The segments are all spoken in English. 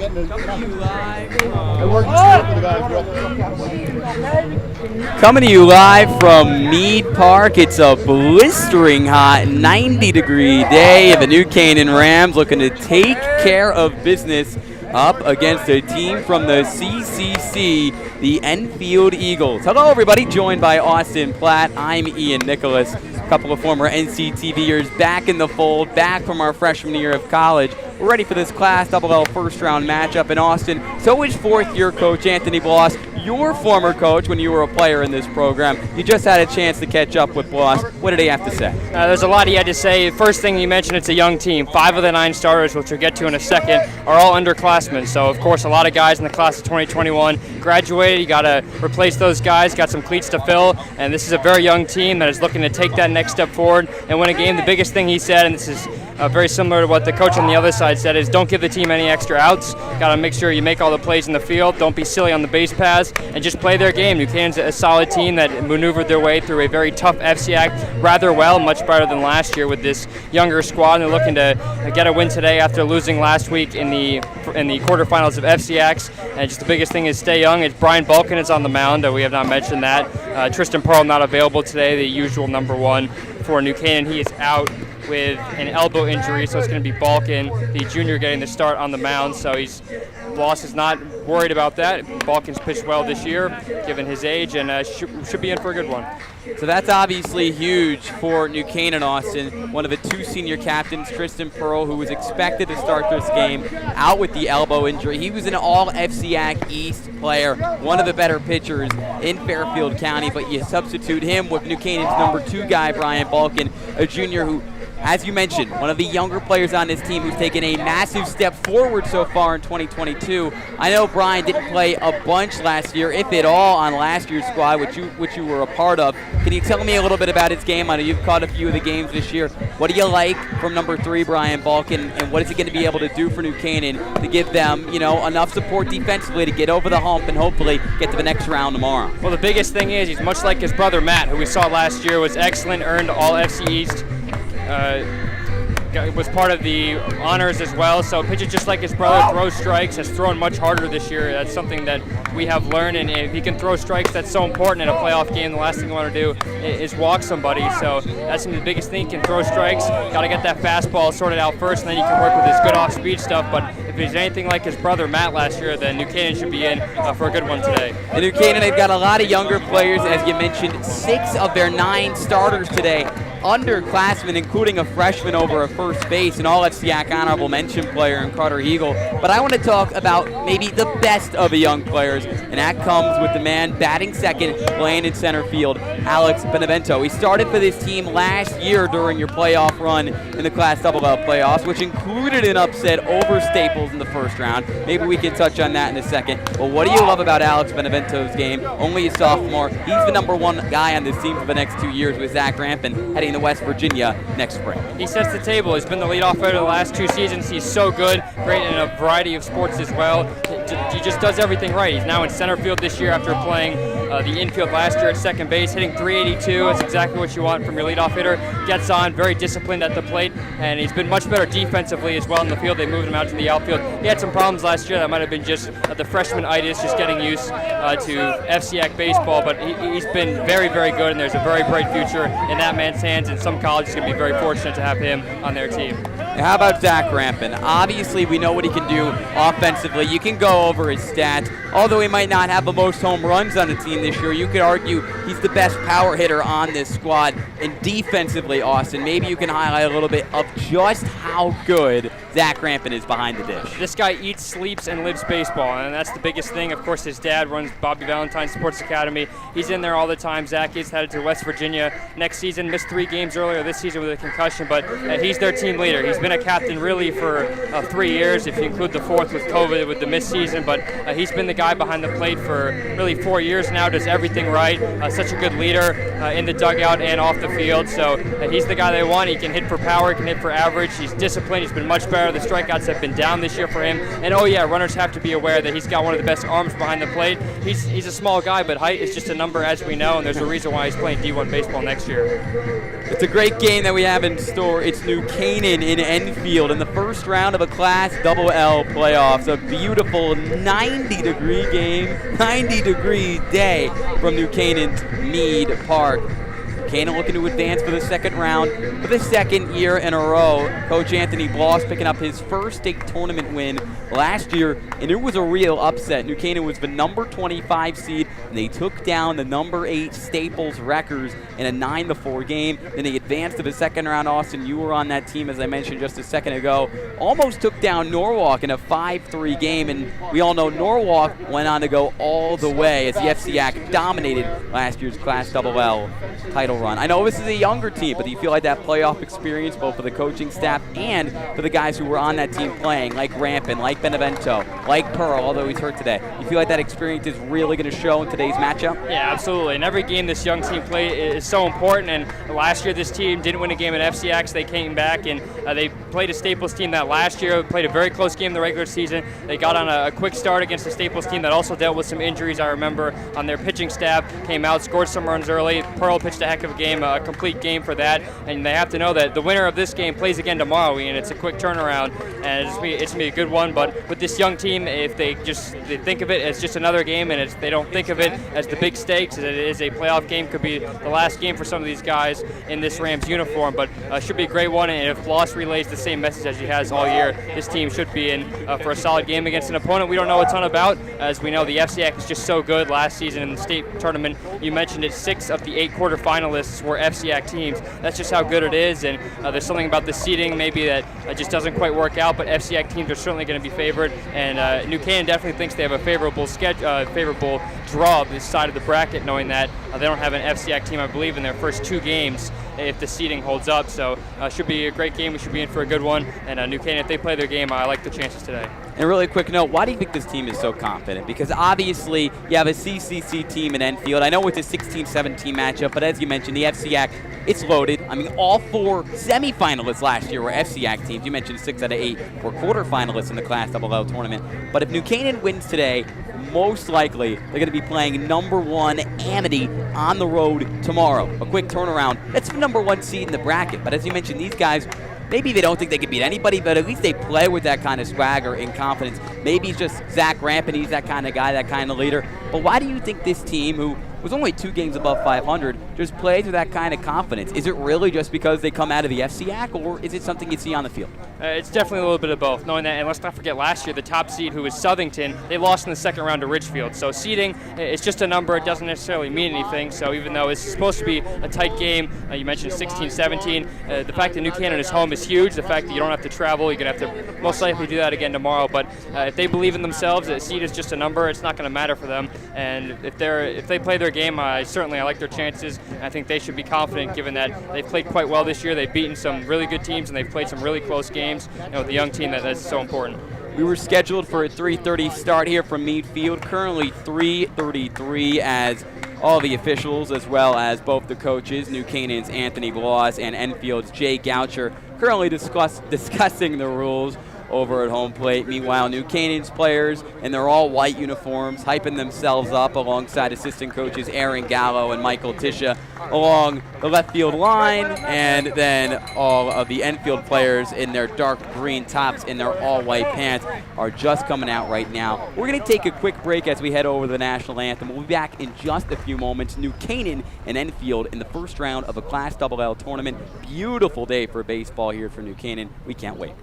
Coming to you live from Mead Park. It's a blistering hot 90-degree day. The New Canaan Rams looking to take care of business up against a team from the CCC, the Enfield Eagles. Hello, everybody. Joined by Austin Platt. I'm Ian Nicholas. A couple of former NCTVers back in the fold, back from our freshman year of college. We're ready for this Class XXL first-round matchup in Austin. So is fourth-year coach Anthony Bloss, your former coach when you were a player in this program. You just had a chance to catch up with Bloss. What did he have to say? There's a lot he had to say. First thing you mentioned, it's a young team. 5 of the 9 starters, which we'll get to in a second, are all underclassmen. So, of course, a lot of guys in the class of 2021 graduated. You got to replace those guys, got some cleats to fill, and this is a very young team that is looking to take that next step forward and win a game. The biggest thing he said, and this is very similar to what the coach on the other side said, is don't give the team any extra outs. Got to make sure you make all the plays in the field. Don't be silly on the base paths, and just play their game. New Canaan's a solid team that maneuvered their way through a very tough FCAC rather well, much better than last year with this younger squad. And they're looking to get a win today after losing last week in the quarterfinals of FCACs. And just the biggest thing is stay young. It's Brian Balkin is on the mound. We have not mentioned that. Tristan Pearl not available today, the usual number 1 for New Canaan. He is out with an elbow injury, so it's going to be Balkin, the junior, getting the start on the mound. So Bloss is not worried about that. Balkin's pitched well this year, given his age, and should be in for a good one. So that's obviously huge for New Canaan, Austin. One of the 2 senior captains, Tristan Pearl, who was expected to start this game, out with the elbow injury. He was an all-FCAC East player, one of the better pitchers in Fairfield County, but you substitute him with New Canaan's number 2 guy, Brian Balkin, a junior who, as you mentioned, one of the younger players on this team who's taken a massive step forward so far in 2022. I know Brian didn't play a bunch last year, if at all, on last year's squad, which you were a part of. Can you tell me a little bit about his game? I know you've caught a few of the games this year. What do you like from number 3, Brian Balkin, and what is he going to be able to do for New Canaan to give them, enough support defensively to get over the hump and hopefully get to the next round tomorrow? Well, the biggest thing is he's much like his brother Matt, who we saw last year, was excellent, earned all FC East. Was part of the honors as well, so pitches just like his brother, throws strikes, has thrown much harder this year. That's something that we have learned, and if he can throw strikes, that's so important in a playoff game. The last thing you want to do is walk somebody, so that's the biggest thing. He can throw strikes, got to get that fastball sorted out first, and then you can work with his good off-speed stuff. But if he's anything like his brother Matt last year, then New Canaan should be in for a good one today. And New Canaan, they've got a lot of younger players, as you mentioned. 6 of their 9 starters today underclassmen, including a freshman over a first base, an all-FCAC honorable mention player in Carter Eagle. But I want to talk about maybe the best of the young players, and that comes with the man batting second, playing in center field, Alex Benevento. He started for this team last year during your playoff run in the Class XXL playoffs, which included an upset over Staples in the first round. Maybe we can touch on that in a second. But what do you love about Alex Benevento's game? Only a sophomore. He's the number 1 guy on this team for the next 2 years with Zach Rampin heading to West Virginia next spring. He sets the table. He's been the leadoff hitter the last 2 seasons. He's so good, great in a variety of sports as well. He just does everything right. He's now in center field this year after playing the infield last year at second base, hitting .382. That's exactly what you want from your leadoff hitter. Gets on, very disciplined at the plate, and he's been much better defensively as well in the field. They moved him out to the outfield. He had some problems last year. That might have been just the freshman-itis, just getting used to FCAC baseball, but he's been very, very good, and there's a very bright future in that man's hands, and some colleges are going to be very fortunate to have him on their team. How about Zach Rampin? Obviously, we know what he can do offensively. You can go over his stats. Although he might not have the most home runs on the team this year, you could argue he's the best power hitter on this squad. And defensively, Austin, maybe you can highlight a little bit of just how good Zach Rampin is behind the dish. This guy eats, sleeps, and lives baseball, and that's the biggest thing. Of course, his dad runs Bobby Valentine Sports Academy. He's in there all the time. Zach is headed to West Virginia next season. Missed 3 games earlier this season with a concussion, but he's their team leader. He's been a captain really for 3 years, if you include the 4th with COVID, with the missed season, but he's been the guy behind the plate for really 4 years now, does everything right. Such a good leader in the dugout and off the field, so he's the guy they want. He can hit for power, he can hit for average. He's disciplined. He's been much better. The strikeouts have been down this year for him, and oh yeah, runners have to be aware that he's got one of the best arms behind the plate. He's a small guy, but height is just a number, as we know, and there's a reason why he's playing D1 baseball next year. It's a great game that we have in store. It's New Canaan in Enfield in the first round of a Class L playoffs. A beautiful 90-degree game, 90-degree day from New Canaan's Meade Park. Canaan looking to advance for the second round for the second year in a row. Coach Anthony Bloss picking up his first state tournament win last year, and it was a real upset. New Canaan was the number 25 seed, and they took down the number 8 Staples Wreckers in a 9-4 game. Then they advanced to the second round. Austin, you were on that team, as I mentioned just a second ago. Almost took down Norwalk in a 5-3 game, and we all know Norwalk went on to go all the way as the FCAC dominated last year's Class L title run. I know this is a younger team, but do you feel like that playoff experience, both for the coaching staff and for the guys who were on that team playing, like Rampin, like Benevento, like Pearl, although he's hurt today, you feel like that experience is really going to show in today's matchup? Yeah, absolutely. And every game this young team play is so important. And last year this team didn't win a game at FCX. They came back and they played a Staples team that last year played a very close game in the regular season. They got on a quick start against the Staples team that also dealt with some injuries. I remember on their pitching staff, came out, scored some runs early. Pearl pitched a heck of a game, a complete game for that. And they have to know that the winner of this game plays again tomorrow, and it's a quick turnaround, and it's going to be a good one. But with this young team, if they think of it as just another game, and they don't think of it as the big stakes, as it is a playoff game, could be the last game for some of these guys in this Rams uniform. But should be a great one, and if Bloss relays the same message as he has all year, this team should be in for a solid game against an opponent we don't know a ton about. As we know, the FCAC is just so good. Last season in the state tournament, you mentioned it, 6 of the 8 quarterfinalists were FCAC teams. That's just how good it is, and there's something about the seeding maybe that just doesn't quite work out, but FCAC teams are certainly going to be favored, and New Canaan definitely thinks they have a favorable draw this side of the bracket, knowing that they don't have an FCAC team, I believe, in their first 2 games if the seeding holds up. So should be a great game. We should be in for a good one, and New Canaan, if they play their game, I like the chances today. And a really quick note, why do you think this team is so confident? Because obviously you have a CCC team in Enfield. I know it's a 16-17 matchup, but as you mentioned, the FCAC, it's loaded. I mean, all 4 semifinalists last year were FCAC teams. You mentioned 6 out of 8 were quarterfinalists in the Class L tournament. But if New Canaan wins today, most likely they're going to be playing number 1 Amity on the road tomorrow. A quick turnaround. That's the number 1 seed in the bracket. But as you mentioned, these guys, maybe they don't think they can beat anybody, but at least they play with that kind of swagger and confidence. Maybe it's just Zach Rampin, he's that kind of guy, that kind of leader. But why do you think this team, who was only 2 games above 500, just plays with that kind of confidence? Is it really just because they come out of the FCAC, or is it something you see on the field? It's definitely a little bit of both, knowing that, and let's not forget last year, the top seed, who was Southington, they lost in the second round to Ridgefield. So seeding, it's just a number. It doesn't necessarily mean anything. So even though it's supposed to be a tight game, you mentioned 16-17, the fact that New Canaan is home is huge. The fact that you don't have to travel, you're going to have to most likely do that again tomorrow. But if they believe in themselves, a seed is just a number. It's not going to matter for them. And if they play their game, I like their chances. I think they should be confident, given that they've played quite well this year. They've beaten some really good teams, and they've played some really close games. And with the young team, that's so important. We were scheduled for a 3:30 start here from Meade Field. Currently 3:33 as all the officials, as well as both the coaches, New Canaan's Anthony Bloss and Enfield's Jay Goucher, currently discussing the rules over at home plate. Meanwhile, New Canaan's players in their all-white uniforms hyping themselves up alongside assistant coaches Aaron Gallo and Michael Tisha along the left field line, and then all of the Enfield players in their dark green tops and their all-white pants are just coming out right now. We're going to take a quick break as we head over to the national anthem. We'll be back in just a few moments. New Canaan and Enfield in the first round of a Class L tournament. Beautiful day for baseball here for New Canaan. We can't wait.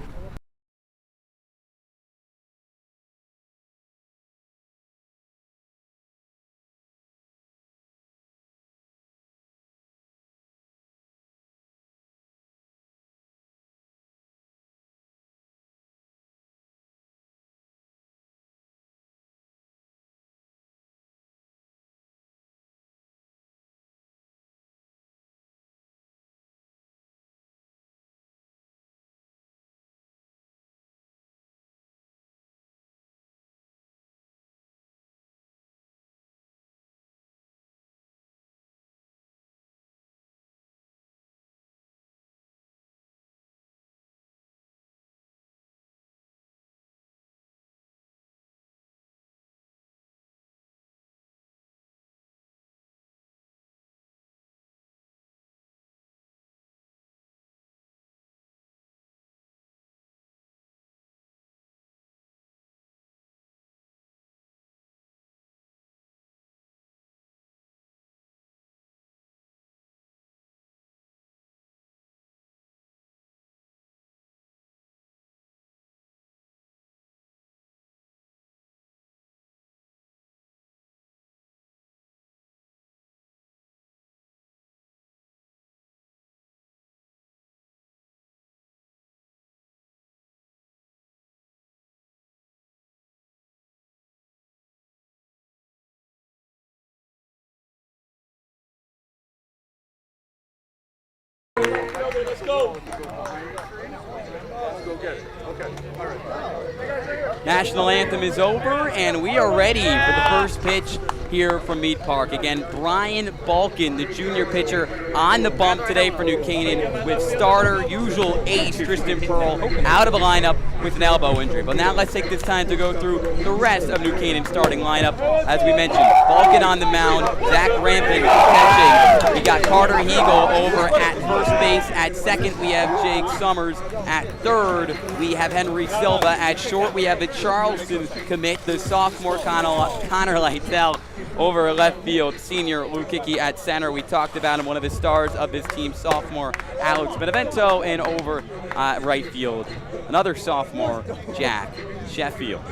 Let's go. Let's go get it. Okay. All right. National anthem is over, and we are ready for the first pitch here from Mead Park. Again, Brian Balkin, the junior pitcher, on the bump today for New Canaan with starter, usual ace, Tristan Pearl, out of the lineup with an elbow injury. But now let's take this time to go through the rest of New Canaan's starting lineup. As we mentioned, Balkin on the mound, Zach Ramping catching. We got Carter Hegel over at first base. At second, we have Jake Summers. At third, we have Henry Silva. At short, we have the Charleston commit, the sophomore Connor Lytell. Over left field, senior Luke Hickey at center. We talked about him, one of the stars of his team, sophomore Alex Benevento, and over right field, another sophomore, Jack Sheffield.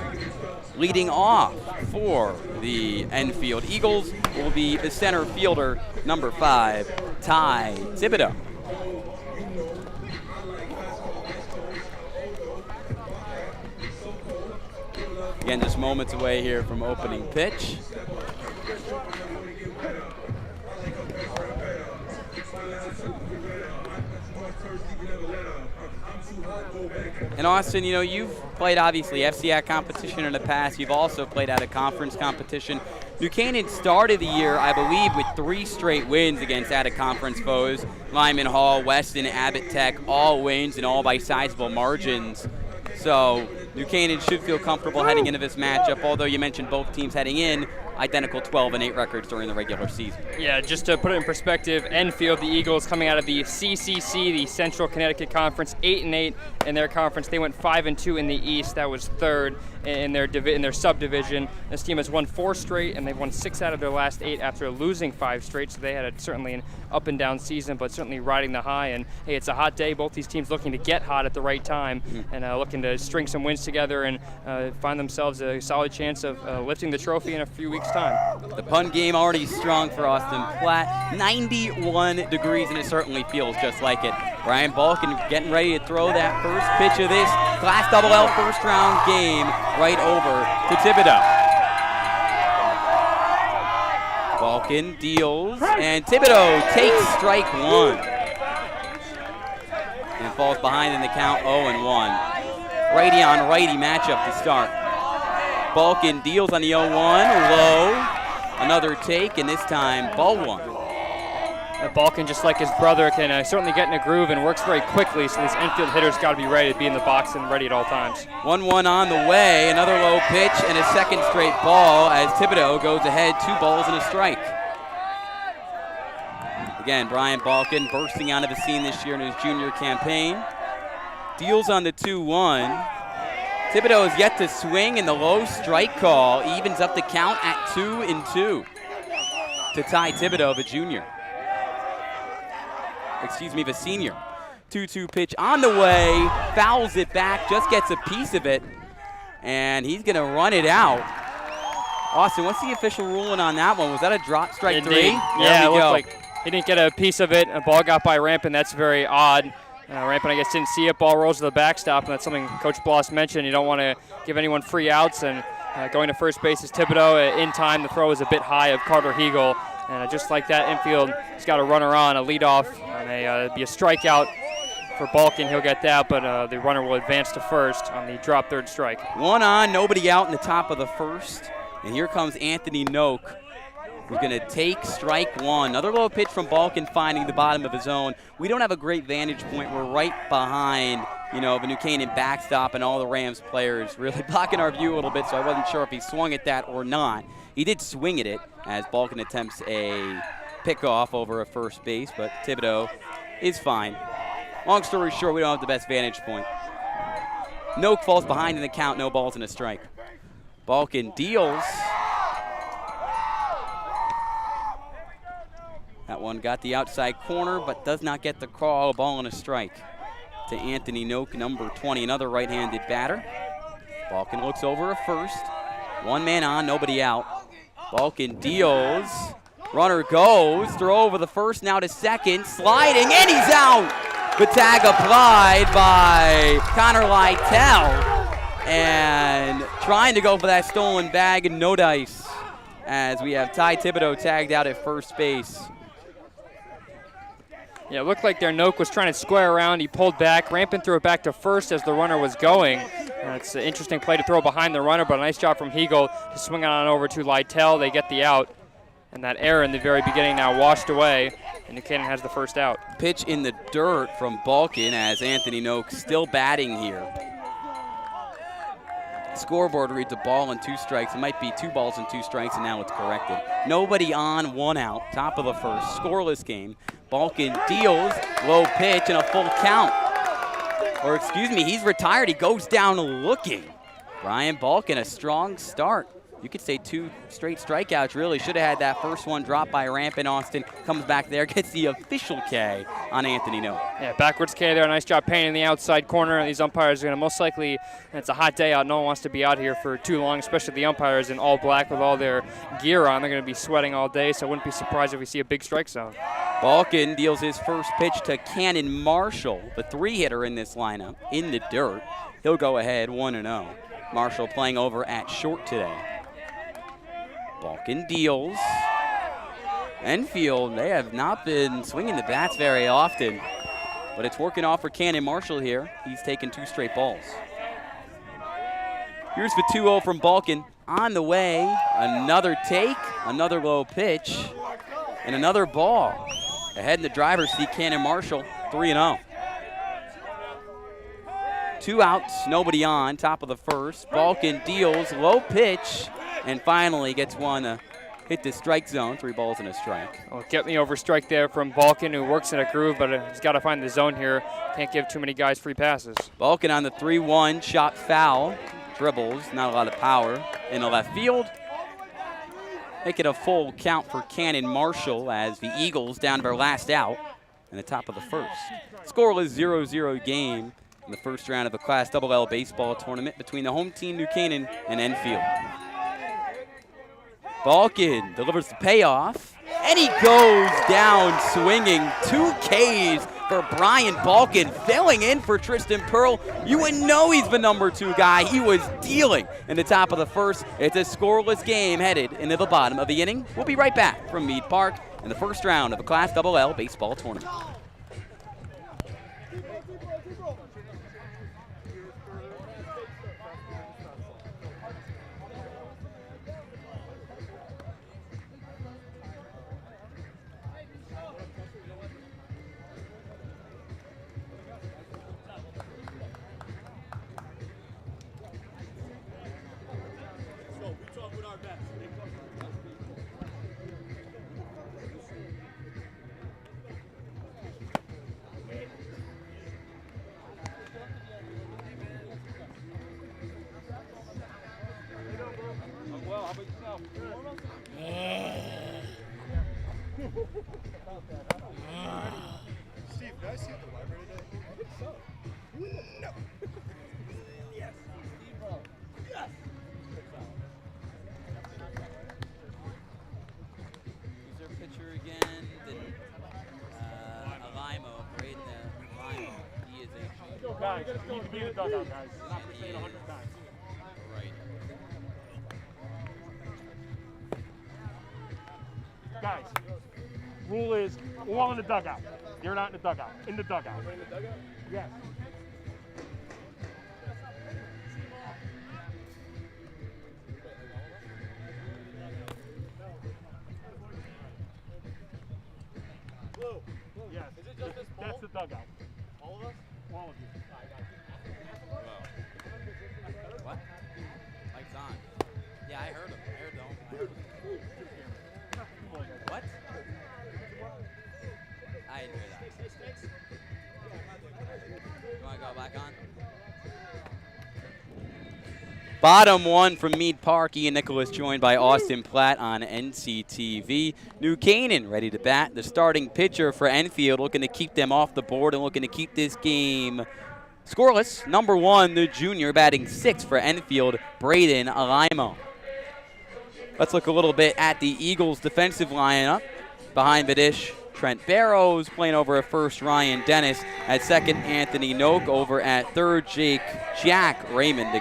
Leading off for the Enfield Eagles will be the center fielder, number 5, Ty Thibodeau. Again, just moments away here from opening pitch. And Austin, you know, you've played obviously FCAC competition in the past. You've also played at a conference competition. New Canaan started the year, I believe, with 3 straight wins against out-of-conference foes. Lyman Hall, Weston, Abbott Tech, all wins and all by sizable margins. So New Canaan should feel comfortable heading into this matchup, although you mentioned both teams heading in identical 12-8 records during the regular season. Yeah, just to put it in perspective, Enfield, the Eagles, coming out of the CCC, the Central Connecticut Conference, 8-8 in their conference. They went 5-2 in the East. That was third in their subdivision. This team has won 4 straight, and they've won 6 out of their last 8 after losing 5 straight. So they had certainly an up-and-down season, but certainly riding the high. And hey, it's a hot day. Both these teams looking to get hot at the right time and looking to string some wins together and find themselves a solid chance of lifting the trophy in a few weeks' time. The pun game already strong for Austin Platt. 91 degrees, and it certainly feels just like it. Brian Balkin getting ready to throw that first pitch of this Class Double-L first-round game right over to Thibodeau. Balkin deals, and Thibodeau takes strike 1. And falls behind in the count 0-1. Righty on righty matchup to start. Balkin deals on the 0-1, low. Another take, and this time ball 1. Balkin, just like his brother, can certainly get in a groove and works very quickly, so these Enfield hitters got to be ready to be in the box and ready at all times. 1-1 on the way, another low pitch, and a second straight ball as Thibodeau goes ahead, 2 balls and a strike. Again, Brian Balkin bursting onto the scene this year in his junior campaign. Deals on the 2-1. Thibodeau is yet to swing, and the low strike call evens up the count at 2-2 to Ty Thibodeau, the junior. Excuse me, the senior. 2-2 pitch on the way, fouls it back, just gets a piece of it, and he's going to run it out. Austin, what's the official ruling on that one? Was that a drop strike 3? Yeah, it looked like he didn't get a piece of it. A ball got by Rampin. That's very odd. Rampin, I guess, didn't see it. Ball rolls to the backstop, and that's something Coach Bloss mentioned. You don't want to give anyone free outs, and going to first base is Thibodeau. In time, the throw is a bit high of Carter Hegel. And just like that, Enfield has got a runner on, a leadoff, and be a strikeout for Balkin. He'll get that, but the runner will advance to first on the drop third strike. 1 on, nobody out in the top of the first. And here comes Anthony Noak, who's going to take strike 1. Another low pitch from Balkin finding the bottom of his zone. We don't have a great vantage point. We're right behind, the New Canaan backstop, and all the Rams players really blocking our view a little bit, so I wasn't sure if he swung at that or not. He did swing at it as Balkin attempts a pickoff over a first base, but Thibodeau is fine. Long story short, we don't have the best vantage point. Noak falls behind in the count, no balls and a strike. Balkin deals. That one got the outside corner, but does not get the call. A ball and a strike to Anthony Noak, number 20, another right-handed batter. Balkin looks over at first. 1 man on, nobody out. Balkin deals. Runner goes. Throw over the first, now to second. Sliding, and he's out. The tag applied by Connor Lytell. And trying to go for that stolen bag, and no dice, as we have Ty Thibodeau tagged out at first base. Yeah, it looked like their Noak was trying to square around. He pulled back. Rampin threw it back to first as the runner was going. It's an interesting play to throw behind the runner, but a nice job from Hegel to swing it on over to Lytle. They get the out. And that error in the very beginning now washed away, and New Canaan has the first out. Pitch in the dirt from Balkan as Anthony Noak still batting here. Scoreboard reads a ball and 2 strikes. It might be 2 balls and 2 strikes, and now it's corrected. Nobody on, 1 out, top of the first, scoreless game. Balkan deals, low pitch, and a full count. Or excuse me, he's retired. He goes down looking. Brian Balkan, a strong start. You could say 2 straight strikeouts, really. Should have had that first one dropped by Rampin. Austin comes back there, gets the official K on Anthony Noak. Yeah, backwards K there. Nice job painting the outside corner. These umpires are going to most likely, and it's a hot day out. No one wants to be out here for too long, especially the umpires in all black with all their gear on. They're going to be sweating all day, so I wouldn't be surprised if we see a big strike zone. Balkan deals his first pitch to Canaan Marshall, the 3-hitter in this lineup, in the dirt. He'll go ahead 1-0. Marshall playing over at short today. Balkan deals. Enfield, they have not been swinging the bats very often, but it's working off for Canaan Marshall here. He's taken 2 straight balls. Here's the 2-0 from Balkan. On the way, another take, another low pitch, and another ball. Ahead in the driver's seat, Canaan Marshall, 3-0. 2 outs, nobody on, top of the first. Balkan deals, low pitch, and finally gets one to hit the strike zone. 3 balls and a strike. Well, get me over strike there from Balkan, who works in a groove, but he's got to find the zone here. Can't give too many guys free passes. Balkan on the 3-1, shot foul. Dribbles, not a lot of power in the left field. Make it a full count for Canaan Marshall as the Eagles down to their last out in the top of the first. Scoreless 0-0 game in the first round of the Class XL baseball tournament between the home team New Canaan and Enfield. Balkan delivers the payoff, and he goes down swinging. 2 Ks for Brian Balkan, filling in for Tristan Pearl. You would know he's the number 2 guy. He was dealing in the top of the first. It's a scoreless game headed into the bottom of the inning. We'll be right back from Meade Park in the first round of the Class XL baseball tournament. Steve, did I see at the library today? I think so. No. Yes. Yes. Who's their pitcher again? Alimo, Braden Alimo. He is a Go, guys. You need to be in the dugout, guys. Not for saying 100 times. right. Guys, rule is we're all in the dugout. You're not in the dugout. In the dugout. In the dugout? Yes. Blue. Yes. Is it just this ball? That's the dugout. All of us? All of you. What? Mike's on. Yeah, I heard him. I heard him. What? I didn't hear that. You want to go back on? Bottom 1 from Meade Park. Ian Nicholas joined by Austin Platt on NCTV. New Canaan ready to bat. The starting pitcher for Enfield looking to keep them off the board and looking to keep this game scoreless. Number 1, the junior, batting 6th for Enfield, Braden Alimo. Let's look a little bit at the Eagles' defensive lineup. Behind the dish, Trent Barrows. Playing over at first, Ryan Dennis. At second, Anthony Noak. Over at third, Jack Raymond.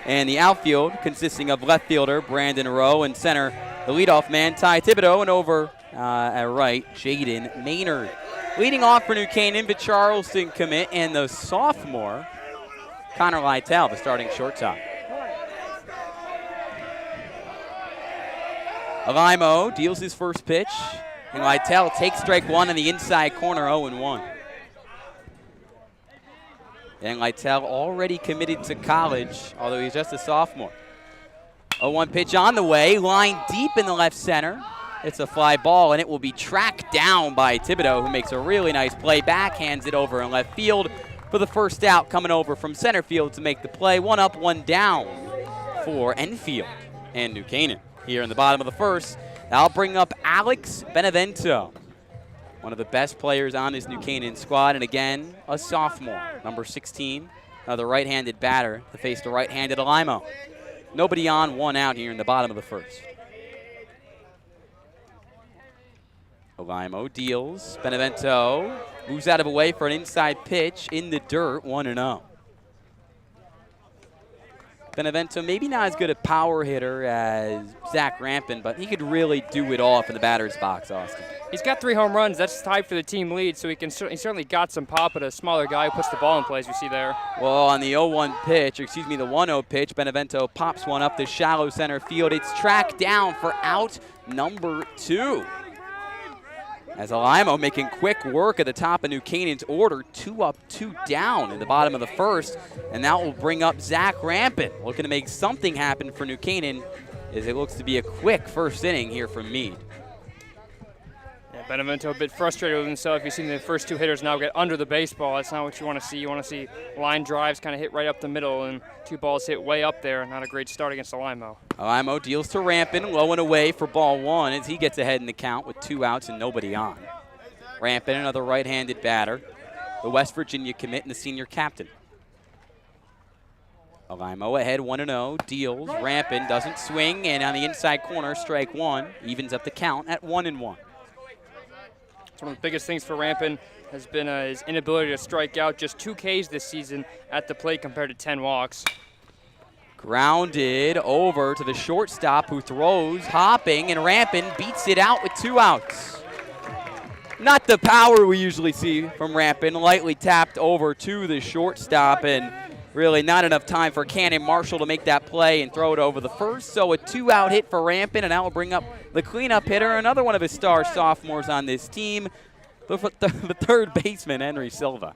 And the outfield consisting of left fielder Brandon Rowe and center, the leadoff man Ty Thibodeau, and over at right, Jaden Maynard. Leading off for New Canaan, the Charleston commit, and the sophomore, Connor Lytle, the starting shortstop. Alimo deals his first pitch, and Lytle takes strike one in the inside corner, 0-1. And Lytle already committed to college, although he's just a sophomore. 0-1 pitch on the way, line deep in the left center. It's a fly ball, and it will be tracked down by Thibodeau, who makes a really nice play back, hands it over in left field for the first out, coming over from center field to make the play. 1 up, 1 down for Enfield and New Canaan. Here in the bottom of the first, that'll bring up Alex Benevento, one of the best players on this New Canaan squad, and again, a sophomore, number 16, the right-handed batter to face the right-handed Alimo. Nobody on, 1 out here in the bottom of the first. Alimo deals. Benevento moves out of the way for an inside pitch in the dirt, 1-0. Benevento maybe not as good a power hitter as Zach Rampin, but he could really do it all from the batter's box, Austin. He's got 3 home runs. That's tied for the team lead, so he certainly got some pop, but a smaller guy who puts the ball in play, as you see there. Well, on the 0-1 pitch, or excuse me, the 1-0 pitch, Benevento pops one up the shallow center field. It's tracked down for out number 2. As Alimo making quick work at the top of New Canaan's order, 2 up, 2 down in the bottom of the first, and that will bring up Zach Rampin, looking to make something happen for New Canaan, as it looks to be a quick first inning here from Meade. Yeah, Benevento a bit frustrated with himself. You've seen the first 2 hitters now get under the baseball. That's not what you want to see. You want to see line drives kind of hit right up the middle, and 2 balls hit way up there. Not a great start against Alimo. Alimo deals to Rampin, low and away for ball 1 as he gets ahead in the count with 2 outs and nobody on. Rampin, another right-handed batter, the West Virginia commit and the senior captain. Alimo ahead 1-0, deals. Rampin doesn't swing, and on the inside corner, strike 1, evens up the count at 1-1. One of the biggest things for Rampin has been his inability to strike out. Just 2 Ks this season at the plate compared to 10 walks. Grounded over to the shortstop who throws, hopping, and Rampin beats it out with 2 outs. Not the power we usually see from Rampin, lightly tapped over to the shortstop, and really not enough time for Cannon Marshall to make that play and throw it over the first. So a 2-out hit for Rampin, and that will bring up the cleanup hitter, another one of his star sophomores on this team, the third baseman, Henry Silva.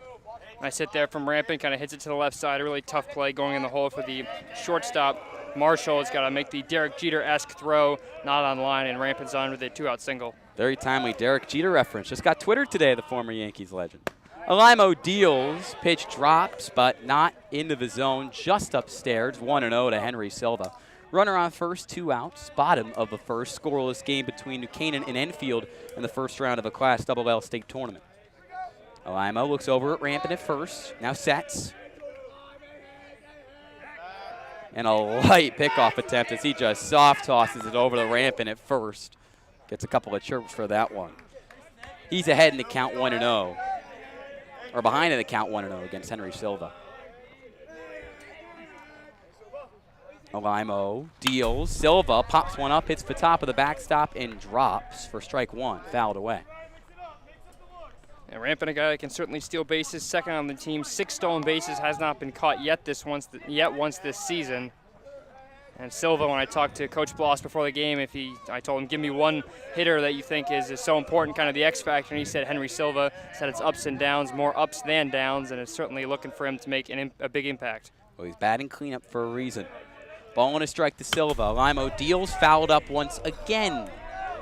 Nice hit there from Rampin, kind of hits it to the left side. A really tough play going in the hole for the shortstop. Marshall has got to make the Derek Jeter-esque throw, not on line, and Rampin's on with a 2-out single. Very timely Derek Jeter reference. Just got Twitter today, the former Yankees legend. Alimo deals, pitch drops, but not into the zone, just upstairs, 1-0 to Henry Silva. Runner on first, 2 outs, bottom of the first, scoreless game between New Canaan and Enfield in the first round of a Class XXL state tournament. Alimo looks over at Rampin at first, now sets. And a light pickoff attempt as he just soft tosses it over to Rampin at first. Gets a couple of chirps for that one. He's ahead in the count 1-0. Or behind in the count 1-0 against Henry Silva. Alimo deals. Silva pops one up, hits the top of the backstop, and drops for strike 1, fouled away. And Rampin, a guy that can certainly steal bases, second on the team. 6 stolen bases, has not been caught yet once this season. And Silva, when I talked to Coach Bloss before the game, I told him, give me one hitter that you think is so important, kind of the X factor, and he said Henry Silva. Said it's ups and downs, more ups than downs, and it's certainly looking for him to make a big impact. Well, he's batting cleanup for a reason. Ball on a strike to Silva. Alimo deals, fouled up once again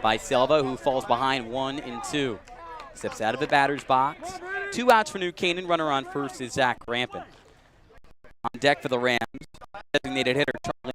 by Silva, who falls behind 1 and 2. Steps out of the batter's box. 2 outs for New Canaan. Runner on first is Zach Rampin. On deck for the Rams, designated hitter Charlie